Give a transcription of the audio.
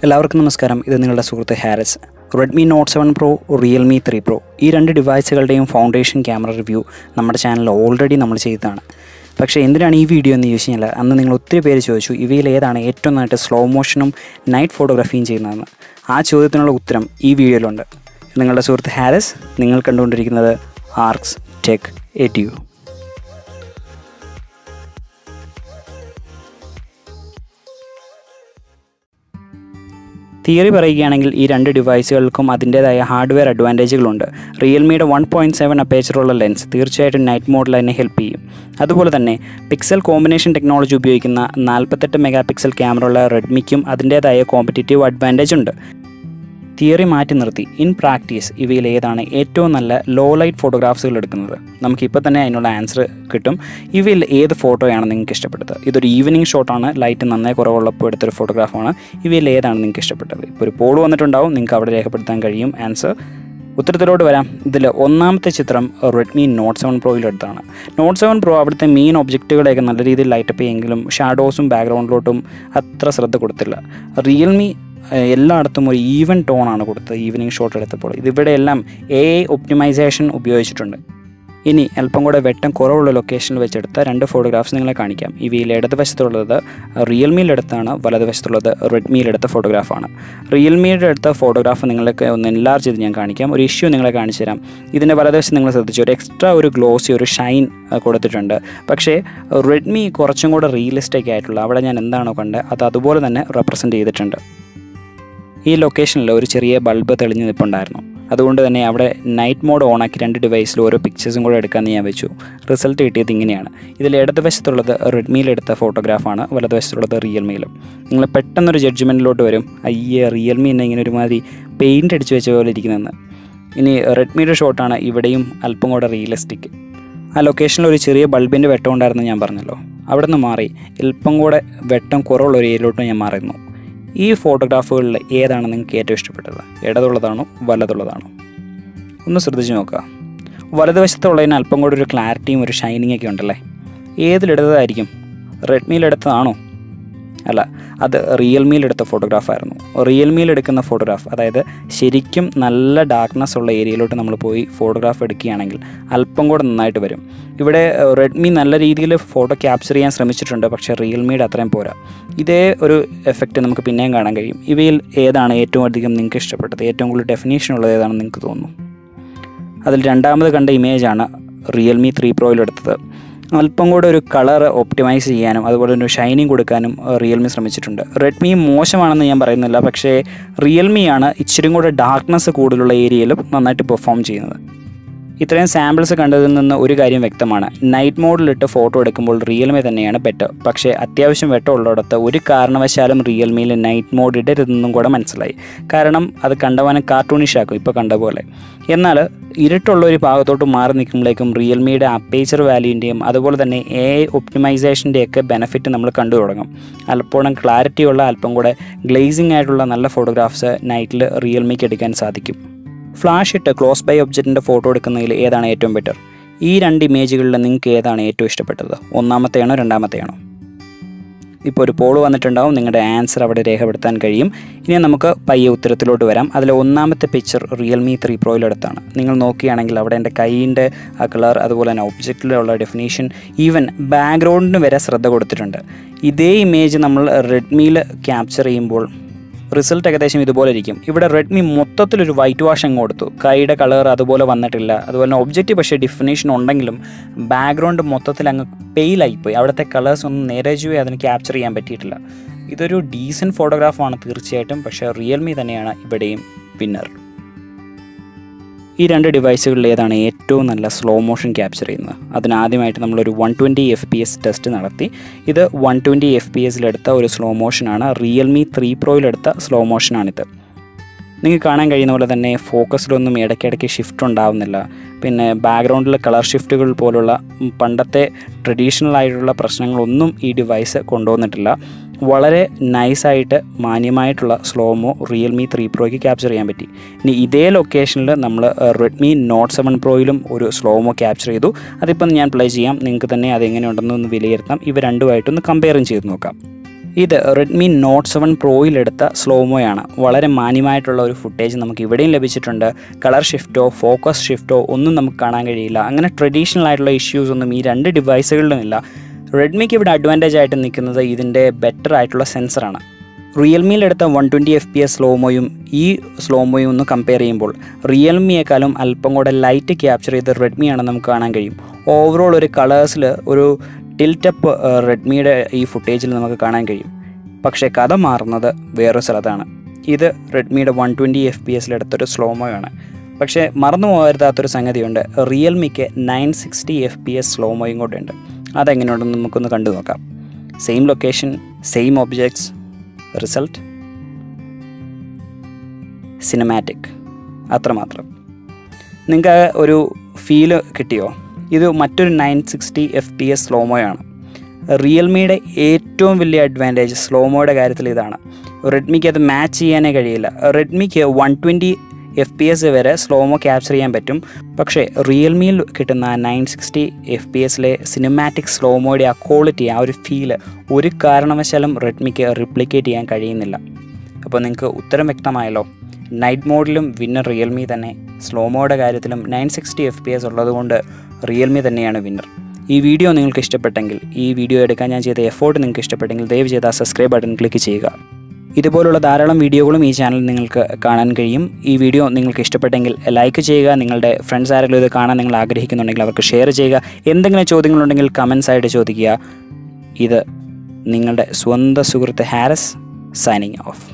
എല്ലാവർക്കും നമസ്കാരം. ഇത് നിങ്ങളുടെ സുഹൃത്ത് Haris. Redmi Note 7 Pro, Realme 3 Pro ഈ രണ്ട് ഡിവൈസുകളുടെയും ഫൗണ്ടേഷൻ ക്യാമറ റിവ്യൂ നമ്മുടെ ചാനലിൽ ഓൾറെഡി നമ്മൾ ചെയ്തതാണ്. പക്ഷേ എന്തിനാണ് ഈ വീഡിയോ എന്ന് ചോദിച്ചു കഴിഞ്ഞാൽ അന്ന് നിങ്ങൾ ഒത്തിരി പേര് ചോദിച്ചു ഇവയിൽ ഏതാണ് ഏറ്റവും നന്നായിട്ട് സ്ലോ മോഷനും നൈറ്റ് ഫോട്ടോഗ്രാഫിയും ചെയ്യുന്നതെന്ന്. ആ ചോദ്യത്തിനുള്ള ഉത്തരം ഈ വീഡിയോയിലുണ്ട്. നിങ്ങളുടെ സുഹൃത്ത് ഹാരിസ്, നിങ്ങൾ കണ്ടുകൊണ്ടിരിക്കുന്നത് ആർക്സ് ടെക് എഡ്യൂ. തിയറി പറയുകയാണെങ്കിൽ ഈ രണ്ട് ഡിവൈസുകൾക്കും അതിൻ്റേതായ ഹാർഡ്വെയർ അഡ്വാൻറ്റേജുകളുണ്ട്. റിയൽമിയുടെ 1.7 അപ്പേച്ചറുള്ള ലെൻസ് തീർച്ചയായിട്ടും നൈറ്റ് മോഡിൽ തന്നെ ഹെൽപ്പ് ചെയ്യും. അതുപോലെ തന്നെ പിക്സൽ കോമ്പിനേഷൻ ടെക്നോളജി ഉപയോഗിക്കുന്ന 48 മെഗാ പിക്സൽ ക്യാമറ ഉള്ള റെഡ്മിക്കും അതിൻ്റേതായ കോമ്പറ്റീറ്റീവ് അഡ്വാൻറ്റേജ് ഉണ്ട്. തിയറി മാറ്റി നിർത്തി ഇൻ പ്രാക്ടീസ് ഇവയിൽ ഏതാണ് ഏറ്റവും നല്ല ലോ ലൈറ്റ് ഫോട്ടോഗ്രാഫ്സുകൾ എടുക്കുന്നത്? നമുക്കിപ്പോൾ തന്നെ അതിനുള്ള ആൻസർ കിട്ടും. ഇവയിൽ ഏത് ഫോട്ടോയാണ് നിങ്ങൾക്ക് ഇഷ്ടപ്പെട്ടത്? ഇതൊരു ഈവനിങ് ഷോട്ടാണ്, ലൈറ്റ് നന്നായി കുറവുള്ളപ്പോൾ എടുത്തൊരു ഫോട്ടോഗ്രാഫാണ്. ഇവയിൽ ഏതാണ് നിങ്ങൾക്ക് ഇഷ്ടപ്പെട്ടത്? ഇപ്പോൾ ഒരു പോൾ വന്നിട്ടുണ്ടാവും, നിങ്ങൾക്ക് അവിടെ രേഖപ്പെടുത്താൻ കഴിയും ആൻസർ. ഉത്തരത്തിലോട്ട് വരാം. ഇതിൽ ഒന്നാമത്തെ ചിത്രം Redmi Note 7 Proയിലെടുത്താണ്. Note 7 Pro അവിടുത്തെ മെയിൻ ഒബ്ജക്റ്റുകളെയൊക്കെ നല്ല രീതിയിൽ ലൈറ്റപ്പ് ചെയ്യുമെങ്കിലും ഷാഡോസും ബാക്ക്ഗ്രൗണ്ടിലോട്ടും അത്ര ശ്രദ്ധ കൊടുത്തില്ല. റിയൽമി എല്ലായിടത്തും ഒരു ഈവൻ ടോണാണ് കൊടുത്തത് ഈവനിങ് ഷോട്ട് എടുത്തപ്പോൾ. ഇതിവിടെ എല്ലാം AI ഒപ്റ്റിമൈസേഷൻ ഉപയോഗിച്ചിട്ടുണ്ട്. ഇനി അല്പം കൂടെ വെട്ടം കുറവുള്ള ലൊക്കേഷനിൽ വെച്ചെടുത്ത രണ്ട് ഫോട്ടോഗ്രാഫ്സ് നിങ്ങളെ കാണിക്കാം. ഇവയിൽ ഇടതുവശത്തുള്ളത് റിയൽമിയിലെടുത്താണ്, വലതുവശത്തുള്ളത് റെഡ്മിയിലെടുത്ത ഫോട്ടോഗ്രാഫാണ്. റിയൽമിയുടെ എടുത്ത ഫോട്ടോഗ്രാഫ് നിങ്ങൾക്ക് ഒന്ന് എൻലാർജ് ചെയ്ത് ഞാൻ കാണിക്കാം. ഒരു ഇഷ്യൂ നിങ്ങളെ കാണിച്ചു തരാം. ഇതിൻ്റെ വലതുവശം നിങ്ങൾ ശ്രദ്ധിച്ചു, ഒരു എക്സ്ട്രാ ഒരു ഗ്ലോസി ഒരു ഷൈൻ കൊടുത്തിട്ടുണ്ട്. പക്ഷേ റെഡ്മി കുറച്ചും കൂടെ റിയലിസ്റ്റിക് ആയിട്ടുള്ള അവിടെ ഞാൻ എന്താണോ കണ്ടത് അത് അതുപോലെ തന്നെ റെപ്രസെൻറ്റ് ചെയ്തിട്ടുണ്ട്. ഈ ലൊക്കേഷനിൽ ഒരു ചെറിയ ബൾബ് തെളിഞ്ഞ് നിൽപ്പുണ്ടായിരുന്നു. അതുകൊണ്ട് തന്നെ അവിടെ നൈറ്റ് മോഡ് ഓണാക്കി രണ്ട് ഡിവൈസിൽ ഓരോ പിക്ചേഴ്സും കൂടെ എടുക്കാമെന്ന് ഞാൻ വെച്ചു. റിസൾട്ട് കിട്ടിയത് ഇങ്ങനെയാണ്. ഇതിൽ ഇടതുവശത്തുള്ളത് റെഡ്മിയിലെടുത്ത ഫോട്ടോഗ്രാഫാണ്, വലതുവശത്തുള്ളത് റിയൽമിയിലും. നിങ്ങൾ പെട്ടെന്നൊരു ജഡ്ജ്മെൻറ്റിലോട്ട് വരും, അയ്യേ റിയൽമി എന്നെ ഇങ്ങനെ ഒരുമാതിരി പെയിൻ്റ് അടിച്ച് വെച്ച പോലെ ഇരിക്കുന്നതെന്ന്. ഇനി റെഡ്മിയുടെ ഷോട്ടാണ് ഇവിടെയും അല്പം കൂടെ റിയലിസ്റ്റിക്. ആ ലൊക്കേഷനിൽ ഒരു ചെറിയ ബൾബിൻ്റെ വെട്ടം ഉണ്ടായിരുന്നു ഞാൻ പറഞ്ഞല്ലോ, അവിടെ നിന്ന് മാറി അല്പം കൂടെ വെട്ടം കുറവുള്ള ഒരു ഏരിയയിലോട്ട് ഞാൻ മാറുന്നു. ഈ ഫോട്ടോഗ്രാഫുകളിൽ ഏതാണ് നിങ്ങൾക്ക് ഏറ്റവും ഇഷ്ടപ്പെട്ടത്? ഇടതുള്ളതാണോ വലതുള്ളതാണോ? ഒന്ന് ശ്രദ്ധിച്ച് നോക്കുക. വലതുവശത്തുള്ളതിന് അല്പം കൂടെ ഒരു ക്ലാരിറ്റിയും ഒരു ഷൈനിങ് ഒക്കെ ഉണ്ടല്ലേ. ഏതിലെടുത്തതായിരിക്കും? റെഡ്മിയിലെടുത്തതാണോ? അല്ല, അത് റിയൽമിയിലെടുത്ത ഫോട്ടോഗ്രാഫായിരുന്നു. റിയൽമിയിലെടുക്കുന്ന ഫോട്ടോഗ്രാഫ്, അതായത് ശരിക്കും നല്ല ഡാർക്ക്നെസ് ഉള്ള ഏരിയയിലോട്ട് നമ്മൾ പോയി ഫോട്ടോഗ്രാഫ് എടുക്കുകയാണെങ്കിൽ അല്പം കൂടെ നന്നായിട്ട് വരും. ഇവിടെ റെഡ്മി നല്ല രീതിയിൽ ഫോട്ടോ ക്യാപ്ചർ ചെയ്യാൻ ശ്രമിച്ചിട്ടുണ്ട്, പക്ഷേ റിയൽമിയുടെ അത്രയും പോരാ. ഇതേ ഒരു എഫക്റ്റ് നമുക്ക് പിന്നെയും കാണാൻ കഴിയും. ഇവയിൽ ഏതാണ് ഏറ്റവും അധികം നിങ്ങൾക്ക് ഇഷ്ടപ്പെട്ടത്? ഏറ്റവും കൂടുതൽ ഡെഫിനേഷൻ ഉള്ളത് ഏതാണെന്ന് നിങ്ങൾക്ക് തോന്നുന്നു? അതിൽ രണ്ടാമത് കണ്ട ഇമേജാണ് Realme 3 Proയിലെടുത്തത്. അല്പം കൂടെ ഒരു കളർ ഒപ്റ്റിമൈസ് ചെയ്യാനും അതുപോലെ ഒരു ഷൈനിങ് കൊടുക്കാനും റിയൽമി ശ്രമിച്ചിട്ടുണ്ട്. റെഡ്മി മോശമാണെന്ന് ഞാൻ പറയുന്നില്ല, പക്ഷേ റിയൽമിയാണ് ഇച്ചിരി കൂടെ ഡാർക്ക്നെസ് കൂടുതലുള്ള ഏരിയയിലും നന്നായിട്ട് പെർഫോം ചെയ്യുന്നത്. ഇത്രയും സാമ്പിൾസ് കണ്ടതിൽ നിന്ന് ഒരു കാര്യം വ്യക്തമാണ്, നൈറ്റ് മോഡിലിട്ട് ഫോട്ടോ എടുക്കുമ്പോൾ റിയൽമി തന്നെയാണ് ബെറ്റർ. പക്ഷേ അത്യാവശ്യം വെട്ടമുള്ളിടത്ത് ഒരു കാരണവശാലും റിയൽമിയിൽ നൈറ്റ് മോഡ് ഇടരുതെന്നും കൂടെ മനസ്സിലായി. കാരണം അത് കണ്ടവാനും കാർട്ടൂണിഷ് ആക്കും, ഇപ്പോൾ കണ്ട പോലെ. എന്നാൽ ഇരുട്ടുള്ള ഒരു ഭാഗത്തോട്ട് മാറി നിൽക്കുമ്പോഴേക്കും റിയൽമിയുടെ അപ്പേച്ചർ വാല്യൂൻ്റെയും അതുപോലെ തന്നെ AI ഒപ്റ്റിമൈസേഷൻ്റെയൊക്കെ ബെനിഫിറ്റ് നമ്മൾ കണ്ടു തുടങ്ങും. അല്പം ക്ലാരിറ്റിയുള്ള അല്പം കൂടെ ഗ്ലേസിംഗ് ആയിട്ടുള്ള നല്ല ഫോട്ടോഗ്രാഫ്സ് നൈറ്റിൽ റിയൽമിക്ക് എടുക്കാൻ സാധിക്കും. ഫ്ലാഷ് ഇട്ട് ക്ലോസ് ബൈ ഒബ്ജക്റ്റിൻ്റെ ഫോട്ടോ എടുക്കുന്നതിൽ ഏതാണ് ഏറ്റവും ബെറ്റർ? ഈ രണ്ട് ഇമേജുകളിൽ നിങ്ങൾക്ക് ഏതാണ് ഏറ്റവും ഇഷ്ടപ്പെട്ടത്? ഒന്നാമത്തെയാണോ രണ്ടാമത്തെയാണോ? ഇപ്പോൾ ഒരു പോൾ വന്നിട്ടുണ്ടാവും, നിങ്ങളുടെ ആൻസർ അവിടെ രേഖപ്പെടുത്താൻ കഴിയും. ഇനി നമുക്ക് പയ്യെ ഉത്തരത്തിലോട്ട് വരാം. അതിൽ ഒന്നാമത്തെ പിക്ചർ Realme 3 Proയിലെടുത്താണ്. നിങ്ങൾ നോക്കുകയാണെങ്കിൽ അവിടെ എൻ്റെ കൈയിൻ്റെ ആ കളർ അതുപോലെ തന്നെ ഒബ്ജക്റ്റിലുള്ള ഡെഫിനേഷൻ ഈവൻ ബാക്ക്ഗ്രൗണ്ടിന് വരെ ശ്രദ്ധ കൊടുത്തിട്ടുണ്ട്. ഇതേ ഇമേജ് നമ്മൾ റെഡ്മിയിൽ ക്യാപ്ചർ ചെയ്യുമ്പോൾ റിസൾട്ട് ഏകദേശം ഇതുപോലെ ഇരിക്കും. ഇവിടെ റെഡ്മി മൊത്തത്തിലൊരു വൈറ്റ് വാഷ് അങ്ങ് കൊടുത്തു, കൈയുടെ കളർ അതുപോലെ വന്നിട്ടില്ല. അതുപോലെ തന്നെ ഒബ്ജക്റ്റ് പക്ഷേ ഡിഫിനേഷൻ ഉണ്ടെങ്കിലും ബാക്ക്ഗ്രൗണ്ട് മൊത്തത്തിൽ അങ്ങ് പെയിലായിപ്പോയി. അവിടുത്തെ കളേഴ്സ് ഒന്നും നേരെ അതിന് ക്യാപ്ചർ ചെയ്യാൻ പറ്റിയിട്ടില്ല. ഇതൊരു ഡീസൻറ്റ് ഫോട്ടോഗ്രാഫാണ് തീർച്ചയായിട്ടും, പക്ഷേ റിയൽമി തന്നെയാണ് ഇവിടെയും വിന്നർ. ഈ രണ്ട് ഡിവൈസുകളിൽ ഏതാണ് ഏറ്റവും നല്ല സ്ലോ മോഷൻ ക്യാപ്ചർ ചെയ്യുന്നത്? അതിനാദ്യമായിട്ട് നമ്മളൊരു 120 FPS ടെസ്റ്റ് നടത്തി. ഇത് 120 FPSലെടുത്ത ഒരു സ്ലോ മോഷനാണ്. Realme 3 Proയിലെടുത്ത സ്ലോ മോഷനാണിത്. നിങ്ങൾക്ക് കാണാൻ കഴിയുന്ന പോലെ തന്നെ ഫോക്കസിലൊന്നും ഇടയ്ക്കിടയ്ക്ക് ഷിഫ്റ്റ് ഉണ്ടാവുന്നില്ല. പിന്നെ ബാക്ക്ഗ്രൗണ്ടിൽ കളർ ഷിഫ്റ്റുകൾ പോലുള്ള പണ്ടത്തെ ട്രഡീഷണൽ ആയിട്ടുള്ള പ്രശ്നങ്ങളൊന്നും ഈ ഡിവൈസ് കൊണ്ടുവന്നിട്ടില്ല. വളരെ നൈസായിട്ട് മാന്യമായിട്ടുള്ള സ്ലോമോ Realme 3 Proയ്ക്ക് ക്യാപ്ചർ ചെയ്യാൻ പറ്റി. ഇനി ഇതേ ലൊക്കേഷനിൽ നമ്മൾ Redmi Note 7 Proയിലും ഒരു സ്ലോമോ ക്യാപ്ചർ ചെയ്തു. അതിപ്പം ഞാൻ പ്ലേ ചെയ്യാം, നിങ്ങൾക്ക് തന്നെ അതെങ്ങനെയുണ്ടെന്നൊന്ന് വിലയിരുത്താം. ഇവ രണ്ടുമായിട്ടൊന്ന് കമ്പയറും ചെയ്ത് നോക്കാം. ഇത് റെഡ്മി നോട്ട് 7 പ്രോയിലെടുത്ത സ്ലോമോയാണ്. വളരെ മാന്യമായിട്ടുള്ള ഒരു ഫുട്ടേജ് നമുക്ക് ഇവിടെയും ലഭിച്ചിട്ടുണ്ട്. കളർ ഷിഫ്റ്റോ ഫോക്കസ് ഷിഫ്റ്റോ ഒന്നും നമുക്ക് കാണാൻ കഴിയില്ല. അങ്ങനെ ട്രഡീഷണൽ ആയിട്ടുള്ള ഇഷ്യൂസ് ഒന്നും ഈ രണ്ട് ഡിവൈസുകളിലും ഇല്ല. റെഡ്മിക്ക് ഇവിടെ അഡ്വാൻറ്റേജ് ആയിട്ട് നിൽക്കുന്നത് ഇതിൻ്റെ ബെറ്റർ ആയിട്ടുള്ള സെൻസറാണ്. റിയൽമിയിലെടുത്ത 120 FPS സ്ലോമോയും ഈ സ്ലോമോയും ഒന്ന് കമ്പയർ ചെയ്യുമ്പോൾ റിയൽമിയേക്കാളും അല്പം കൂടെ ലൈറ്റ് ക്യാപ്ചർ ചെയ്ത റെഡ്മിയാണെന്ന് നമുക്ക് കാണാൻ കഴിയും. ഓവറോൾ ഒരു കളേഴ്സിൽ ഒരു ടിൽറ്റപ്പ് റെഡ്മിയുടെ ഈ ഫുട്ടേജിൽ നമുക്ക് കാണാൻ കഴിയും. പക്ഷേ കഥ മാറുന്നത് വേറൊരു സ്ഥലത്താണ്. ഇത് റെഡ്മിയുടെ 120 FPS സ്ലോമോയാണ്. പക്ഷേ മറന്നു പോകരുതാത്തൊരു സംഗതിയുണ്ട്. റിയൽമിക്ക് 960 FPS സ്ലോമോയും കൂടെ ഉണ്ട്. അതെങ്ങനെയുണ്ടെന്ന് നമുക്കൊന്ന് കണ്ടു നോക്കാം. Same location, same objects, result cinematic, അത്രമാത്രം. നിങ്ങൾക്ക് ഒരു ഫീല് കിട്ടിയോ? ഇത് മറ്റൊരു 960 FPS സ്ലോമോയാണ്. റിയൽമിയുടെ ഏറ്റവും വലിയ അഡ്വാൻറ്റേജ് സ്ലോമോയുടെ കാര്യത്തിൽ ഇതാണ്. റെഡ്മിക്ക് അത് മാച്ച് ചെയ്യാനേ കഴിയില്ല. റെഡ്മിക്ക് 120 FPS വരെ സ്ലോമോ ക്യാപ്ചർ ചെയ്യാൻ പറ്റും. പക്ഷേ റിയൽമിയിൽ കിട്ടുന്ന 960 FPSലെ സിനിമാറ്റിക് സ്ലോമോയുടെ ആ ക്വാളിറ്റി, ആ ഒരു ഫീല് ഒരു കാരണവശാലും റെഡ്മിക്ക് റിപ്ലിക്കേറ്റ് ചെയ്യാൻ കഴിയുന്നില്ല. അപ്പോൾ നിങ്ങൾക്ക് ഉത്തരം വ്യക്തമായല്ലോ. നൈറ്റ് മോഡിലും വിന്നർ റിയൽമി തന്നെ. സ്ലോമോയുടെ കാര്യത്തിലും 960 FPS ഉള്ളതുകൊണ്ട് റിയൽമി തന്നെയാണ് വിന്നർ. ഈ വീഡിയോ നിങ്ങൾക്ക് ഇഷ്ടപ്പെട്ടെങ്കിൽ, ഈ വീഡിയോ എടുക്കാൻ ഞാൻ ചെയ്ത എഫോർട്ട് നിങ്ങൾക്ക് ഇഷ്ടപ്പെട്ടെങ്കിൽ ദയവ് ചെയ്ത് ആ സബ്സ്ക്രൈബ് ബട്ടൺ ക്ലിക്ക് ചെയ്യുക. ഇതുപോലുള്ള ധാരാളം വീഡിയോകളും ഈ ചാനൽ നിങ്ങൾക്ക് കാണാൻ കഴിയും. ഈ വീഡിയോ നിങ്ങൾക്ക് ഇഷ്ടപ്പെട്ടെങ്കിൽ ലൈക്ക് ചെയ്യുക. നിങ്ങളുടെ ഫ്രണ്ട്സ് ആരെങ്കിലും ഇത് കാണാൻ നിങ്ങൾ ആഗ്രഹിക്കുന്നുണ്ടെങ്കിൽ അവർക്ക് ഷെയർ ചെയ്യുക. എന്തെങ്കിലും ചോദ്യങ്ങളുണ്ടെങ്കിൽ കമൻസ് ആയിട്ട് ചോദിക്കുക. ഇത് നിങ്ങളുടെ സ്വന്തം സുഹൃത്ത് ഹാരിസ് സൈനിങ് ഓഫ്.